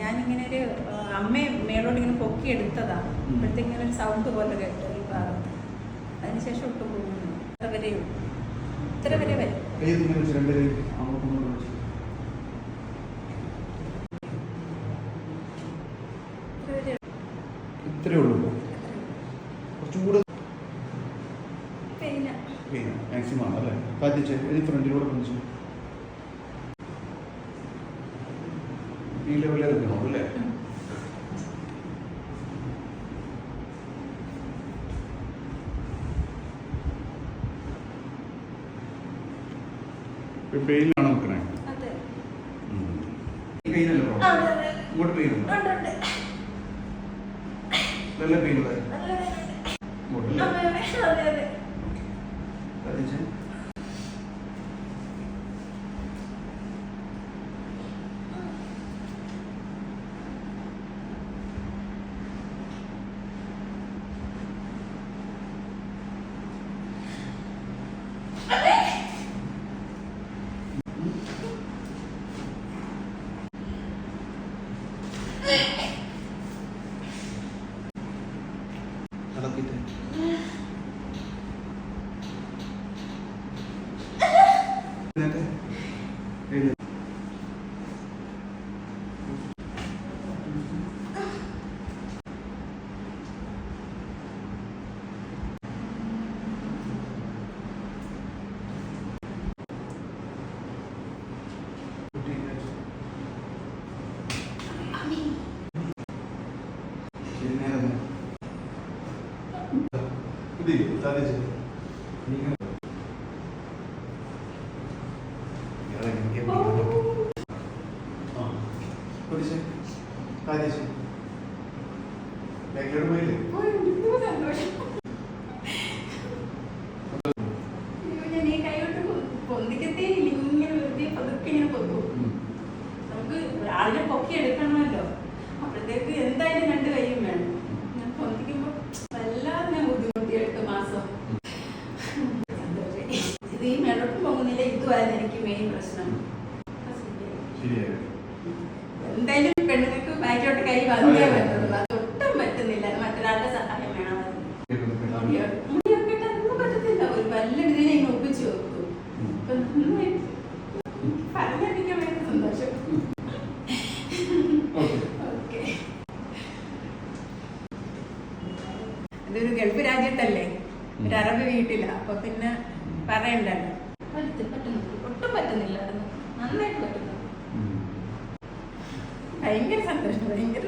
ഞാനിങ്ങനെ ഒരു അമ്മയെ മേളോട്ട് ഇങ്ങനെ പൊക്കി എടുത്തതാണ്. അപ്പോഴത്തേക്ക് ഇങ്ങനെ ഒരു സൗണ്ട് പോലെ കേട്ടു ഈ ഭാഗത്ത്. അതിനുശേഷം ഒട്ടും പോകുന്നു. ഇത്ര വരെ വരും. ഇത്രയേ ഉള്ളൂ. കുറച്ചുകൂടെ മാക്സിമം ആണ് അല്ലേ? കാറ്റിച്ച് ഫ്രണ്ടിലൂടെ പതിച്ചു ഈ ലെവലിൽ ഇറങ്ങണം അല്ലേ? പെയിനാണോ നോക്കണേ? പെയിനല്ലോ ഇങ്ങോട്ട് പെയിനുണ്ടോ? നല്ല പെയിനുള്ള ആളിനെ പൊക്കി എടുക്കണമല്ലോ. അപ്പോഴത്തേക്ക് എന്തായാലും 2 കൈയും വേണം. ഞാൻ പൊന്തിക്കുമ്പോ വല്ലാതെ ഞാൻ ബുദ്ധിമുട്ടി 8 മാസം. ഇത് ഈ മേലോട്ടും പോകുന്നില്ല. ഇതുമായിരുന്നു എനിക്ക് മെയിൻ പ്രശ്നം. എന്തായാലും പെണ്ണുങ്ങൾക്ക് ബാക്കിലോട്ട് കൈ വന്നേ പറ്റുള്ളൂ. അതൊട്ടും പറ്റുന്നില്ല. മറ്റൊരാളുടെ സഹായം വേണമായിരുന്നു. മുടിയൊന്നും പറ്റത്തില്ല. ഒരു വല്ലതിനെ ഇങ്ങനെ ഒപ്പിച്ചു വെക്കും. പറഞ്ഞിരിക്കാൻ വേണ്ടി സന്തോഷം. ഇതൊരു ഗൾഫ് രാജ്യത്തല്ലേ, ഒരു അറബ് വീട്ടില. അപ്പൊ പിന്നെ പറയണ്ടല്ലോ. ഒട്ടും പറ്റുന്നില്ലായിരുന്നു. നന്നായിട്ട് പറ്റുന്നു. ഭയങ്കര സന്തോഷം, ഭയങ്കര